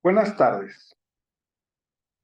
Buenas tardes.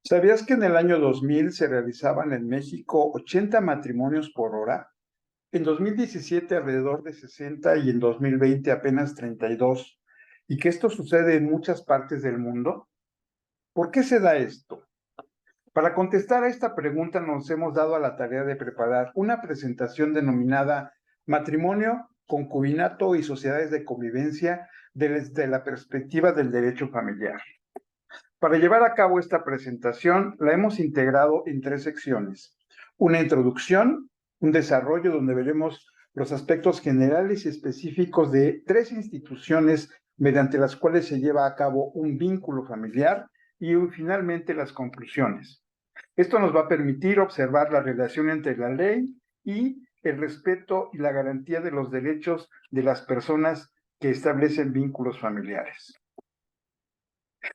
¿Sabías que en el año 2000 se realizaban en México 80 matrimonios por hora? En 2017 alrededor de 60 y en 2020 apenas 32. ¿Y que esto sucede en muchas partes del mundo? ¿Por qué se da esto? Para contestar a esta pregunta nos hemos dado a la tarea de preparar una presentación denominada Matrimonio, Concubinato y Sociedades de Convivencia desde la perspectiva del derecho familiar. Para llevar a cabo esta presentación, la hemos integrado en tres secciones. Una introducción, un desarrollo donde veremos los aspectos generales y específicos de tres instituciones mediante las cuales se lleva a cabo un vínculo familiar y finalmente las conclusiones. Esto nos va a permitir observar la relación entre la ley y el respeto y la garantía de los derechos de las personas que establecen vínculos familiares.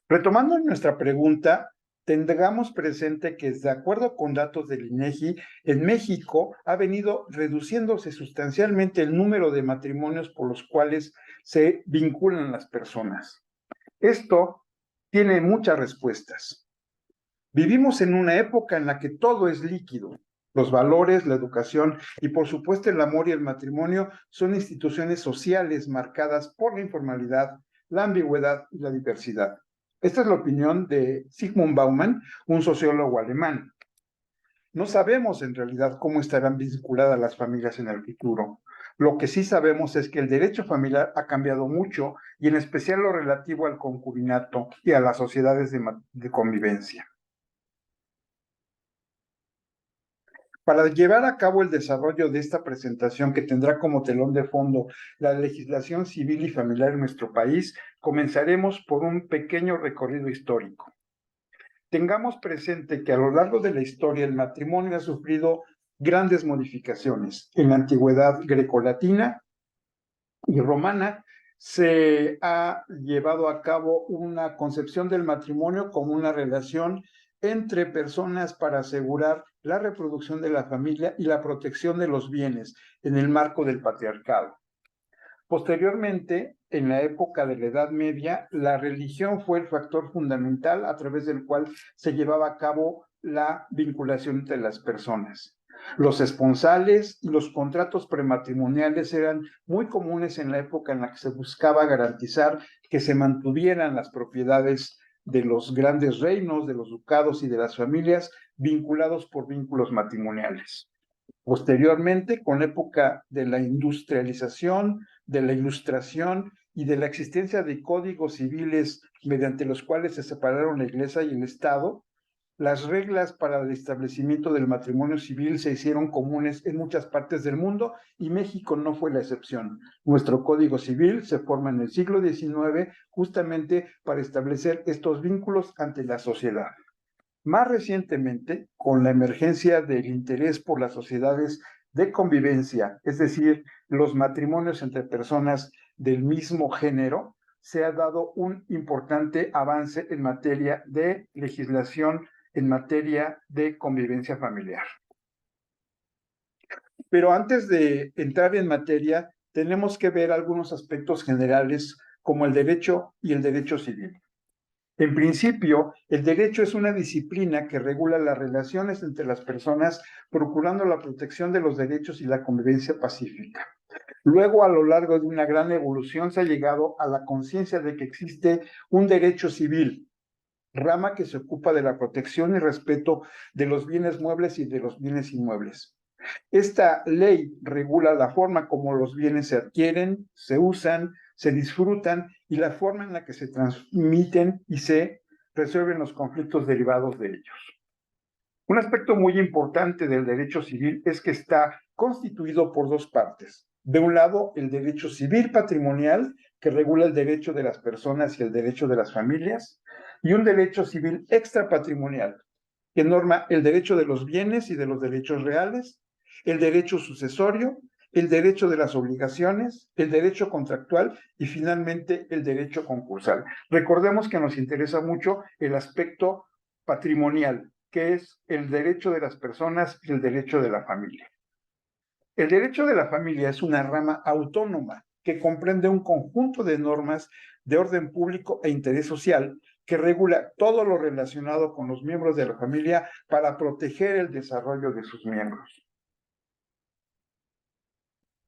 Retomando nuestra pregunta, tengamos presente que, de acuerdo con datos del INEGI, en México ha venido reduciéndose sustancialmente el número de matrimonios por los cuales se vinculan las personas. Esto tiene muchas respuestas. Vivimos en una época en la que todo es líquido. Los valores, la educación y, por supuesto, el amor y el matrimonio son instituciones sociales marcadas por la informalidad, la ambigüedad y la diversidad. Esta es la opinión de Zygmunt Bauman, un sociólogo alemán. No sabemos en realidad cómo estarán vinculadas las familias en el futuro. Lo que sí sabemos es que el derecho familiar ha cambiado mucho y en especial lo relativo al concubinato y a las sociedades de convivencia. Para llevar a cabo el desarrollo de esta presentación, que tendrá como telón de fondo la legislación civil y familiar en nuestro país, comenzaremos por un pequeño recorrido histórico. Tengamos presente que a lo largo de la historia el matrimonio ha sufrido grandes modificaciones. En la antigüedad grecolatina y romana se ha llevado a cabo una concepción del matrimonio como una relación entre personas para asegurar la reproducción de la familia y la protección de los bienes en el marco del patriarcado. Posteriormente, en la época de la Edad Media, la religión fue el factor fundamental a través del cual se llevaba a cabo la vinculación entre las personas. Los esponsales y los contratos prematrimoniales eran muy comunes en la época en la que se buscaba garantizar que se mantuvieran las propiedades de los grandes reinos, de los ducados y de las familias vinculados por vínculos matrimoniales. Posteriormente, con la época de la industrialización, de la ilustración y de la existencia de códigos civiles mediante los cuales se separaron la Iglesia y el Estado, las reglas para el establecimiento del matrimonio civil se hicieron comunes en muchas partes del mundo y México no fue la excepción. Nuestro Código Civil se forma en el siglo XIX justamente para establecer estos vínculos ante la sociedad. Más recientemente, con la emergencia del interés por las sociedades de convivencia, es decir, los matrimonios entre personas del mismo género, se ha dado un importante avance en materia de legislación, en materia de convivencia familiar. Pero antes de entrar en materia, tenemos que ver algunos aspectos generales como el derecho y el derecho civil. En principio, el derecho es una disciplina que regula las relaciones entre las personas, procurando la protección de los derechos y la convivencia pacífica. Luego, a lo largo de una gran evolución, se ha llegado a la conciencia de que existe un derecho civil, rama que se ocupa de la protección y respeto de los bienes muebles y de los bienes inmuebles. Esta ley regula la forma como los bienes se adquieren, se usan, se disfrutan y la forma en la que se transmiten y se resuelven los conflictos derivados de ellos. Un aspecto muy importante del derecho civil es que está constituido por dos partes. De un lado, el derecho civil patrimonial, que regula el derecho de las personas y el derecho de las familias, y un derecho civil extrapatrimonial, que norma el derecho de los bienes y de los derechos reales, el derecho sucesorio, el derecho de las obligaciones, el derecho contractual y finalmente el derecho concursal. Recordemos que nos interesa mucho el aspecto patrimonial, que es el derecho de las personas y el derecho de la familia. El derecho de la familia es una rama autónoma que comprende un conjunto de normas de orden público e interés social que regula todo lo relacionado con los miembros de la familia para proteger el desarrollo de sus miembros.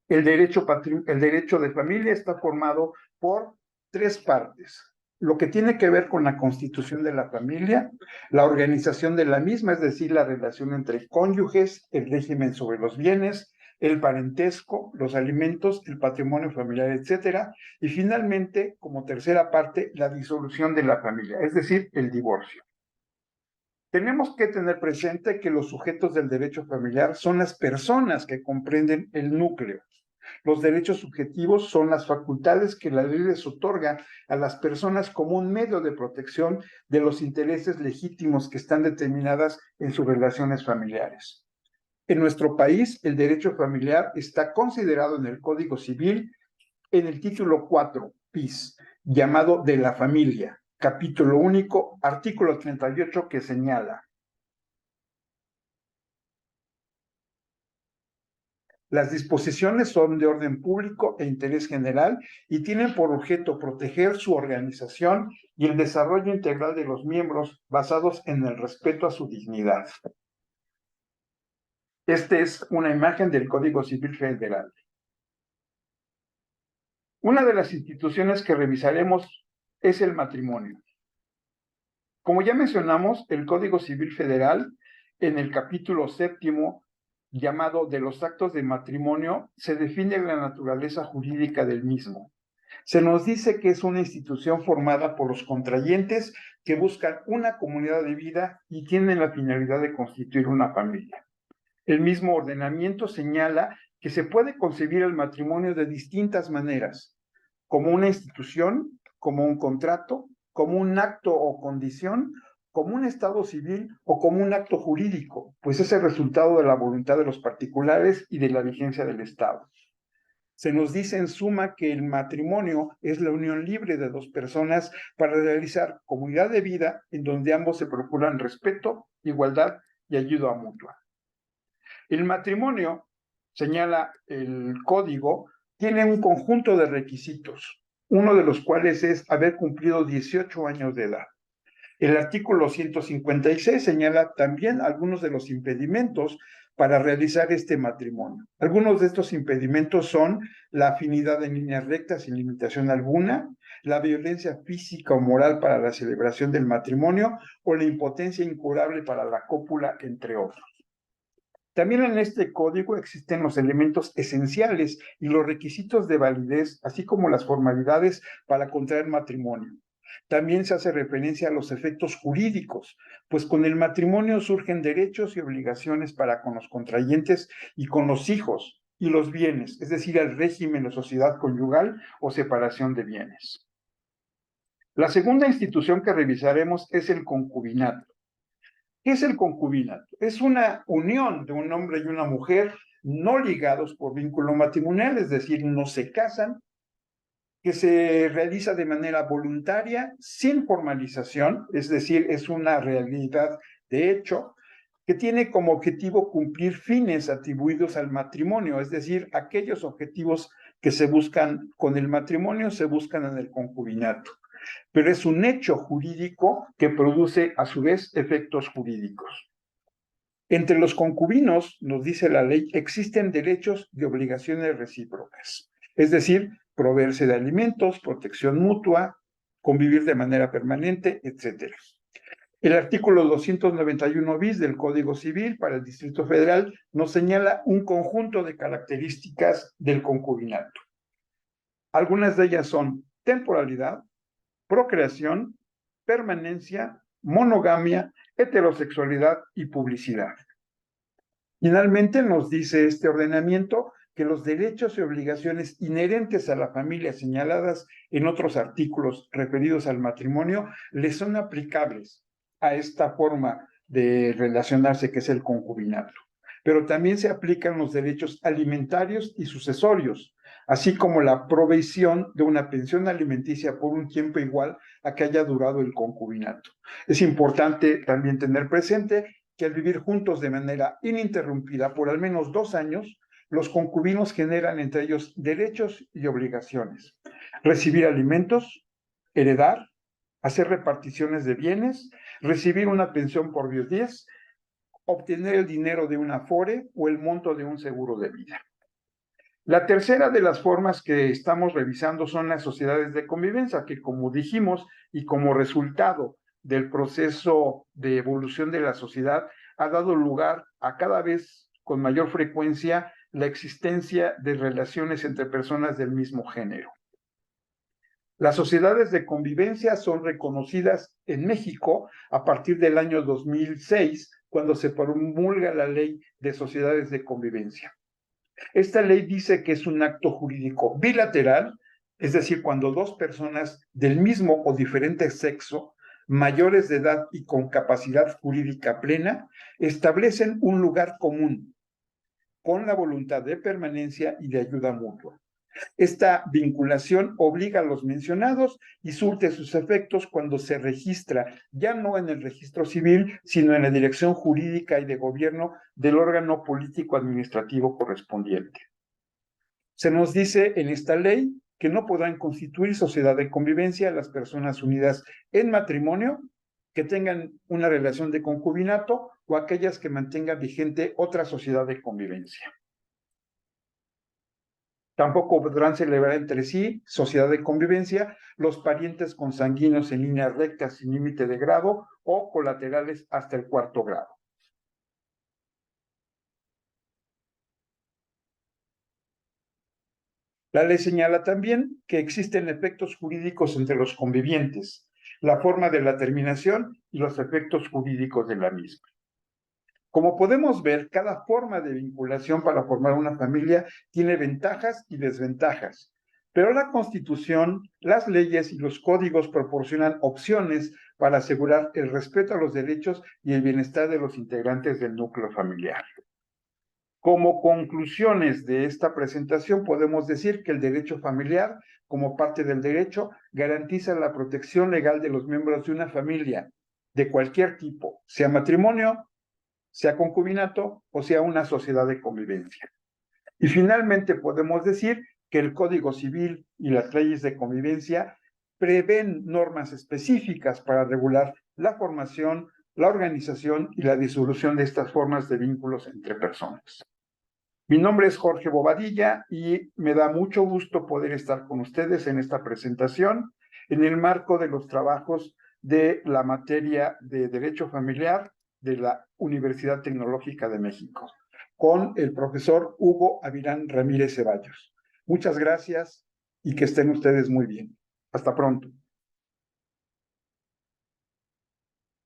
El derecho de familia está formado por tres partes. Lo que tiene que ver con la constitución de la familia, la organización de la misma, es decir, la relación entre cónyuges, el régimen sobre los bienes, el parentesco, los alimentos, el patrimonio familiar, etcétera, y finalmente, como tercera parte, la disolución de la familia, es decir, el divorcio. Tenemos que tener presente que los sujetos del derecho familiar son las personas que comprenden el núcleo. Los derechos subjetivos son las facultades que la ley les otorga a las personas como un medio de protección de los intereses legítimos que están determinadas en sus relaciones familiares. En nuestro país, el derecho familiar está considerado en el Código Civil en el título 4, bis, llamado de la familia, capítulo único, artículo 38, que señala: las disposiciones son de orden público e interés general y tienen por objeto proteger su organización y el desarrollo integral de los miembros basados en el respeto a su dignidad. Esta es una imagen del Código Civil Federal. Una de las instituciones que revisaremos es el matrimonio. Como ya mencionamos, el Código Civil Federal, en el capítulo 7, llamado de los actos de matrimonio, se define la naturaleza jurídica del mismo. Se nos dice que es una institución formada por los contrayentes que buscan una comunidad de vida y tienen la finalidad de constituir una familia. El mismo ordenamiento señala que se puede concebir el matrimonio de distintas maneras, como una institución, como un contrato, como un acto o condición, como un estado civil o como un acto jurídico, pues es el resultado de la voluntad de los particulares y de la vigencia del Estado. Se nos dice en suma que el matrimonio es la unión libre de dos personas para realizar comunidad de vida en donde ambos se procuran respeto, igualdad y ayuda mutua. El matrimonio, señala el código, tiene un conjunto de requisitos, uno de los cuales es haber cumplido 18 años de edad. El artículo 156 señala también algunos de los impedimentos para realizar este matrimonio. Algunos de estos impedimentos son la afinidad en líneas rectas sin limitación alguna, la violencia física o moral para la celebración del matrimonio o la impotencia incurable para la cópula, entre otros. También en este código existen los elementos esenciales y los requisitos de validez, así como las formalidades para contraer matrimonio. También se hace referencia a los efectos jurídicos, pues con el matrimonio surgen derechos y obligaciones para con los contrayentes y con los hijos y los bienes, es decir, el régimen de sociedad conyugal o separación de bienes. La segunda institución que revisaremos es el concubinato. ¿Qué es el concubinato? Es una unión de un hombre y una mujer no ligados por vínculo matrimonial, es decir, no se casan, que se realiza de manera voluntaria, sin formalización, es decir, es una realidad de hecho, que tiene como objetivo cumplir fines atribuidos al matrimonio, es decir, aquellos objetivos que se buscan con el matrimonio se buscan en el concubinato, pero es un hecho jurídico que produce a su vez efectos jurídicos. Entre los concubinos, nos dice la ley, existen derechos y obligaciones recíprocas, es decir, proveerse de alimentos, protección mutua, convivir de manera permanente, etc. El artículo 291 bis del Código Civil para el Distrito Federal nos señala un conjunto de características del concubinato. Algunas de ellas son temporalidad, procreación, permanencia, monogamia, heterosexualidad y publicidad. Finalmente, nos dice este ordenamiento que los derechos y obligaciones inherentes a la familia señaladas en otros artículos referidos al matrimonio les son aplicables a esta forma de relacionarse que es el concubinato. Pero también se aplican los derechos alimentarios y sucesorios, así como la provisión de una pensión alimenticia por un tiempo igual a que haya durado el concubinato. Es importante también tener presente que al vivir juntos de manera ininterrumpida por al menos 2 años, los concubinos generan entre ellos derechos y obligaciones. Recibir alimentos, heredar, hacer reparticiones de bienes, recibir una pensión por viudez, obtener el dinero de un afore o el monto de un seguro de vida. La tercera de las formas que estamos revisando son las sociedades de convivencia, que como dijimos y como resultado del proceso de evolución de la sociedad, ha dado lugar a cada vez con mayor frecuencia la existencia de relaciones entre personas del mismo género. Las sociedades de convivencia son reconocidas en México a partir del año 2006, cuando se promulga la Ley de Sociedades de Convivencia. Esta ley dice que es un acto jurídico bilateral, es decir, cuando dos personas del mismo o diferente sexo, mayores de edad y con capacidad jurídica plena, establecen un lugar común con la voluntad de permanencia y de ayuda mutua. Esta vinculación obliga a los mencionados y surte sus efectos cuando se registra, ya no en el registro civil, sino en la dirección jurídica y de gobierno del órgano político administrativo correspondiente. Se nos dice en esta ley que no podrán constituir sociedad de convivencia las personas unidas en matrimonio que tengan una relación de concubinato o aquellas que mantengan vigente otra sociedad de convivencia. Tampoco podrán celebrar entre sí sociedad de convivencia los parientes consanguíneos en líneas rectas sin límite de grado o colaterales hasta el cuarto grado. La ley señala también que existen efectos jurídicos entre los convivientes, la forma de la terminación y los efectos jurídicos de la misma. Como podemos ver, cada forma de vinculación para formar una familia tiene ventajas y desventajas, pero la Constitución, las leyes y los códigos proporcionan opciones para asegurar el respeto a los derechos y el bienestar de los integrantes del núcleo familiar. Como conclusiones de esta presentación, podemos decir que el derecho familiar, como parte del derecho, garantiza la protección legal de los miembros de una familia de cualquier tipo, sea matrimonio, sea concubinato o sea una sociedad de convivencia. Y finalmente podemos decir que el Código Civil y las leyes de convivencia prevén normas específicas para regular la formación, la organización y la disolución de estas formas de vínculos entre personas. Mi nombre es Jorge Bobadilla y me da mucho gusto poder estar con ustedes en esta presentación en el marco de los trabajos de la materia de Derecho Familiar de la Universidad Tecnológica de México, con el profesor Hugo Avirán Ramírez Ceballos. Muchas gracias y que estén ustedes muy bien. Hasta pronto.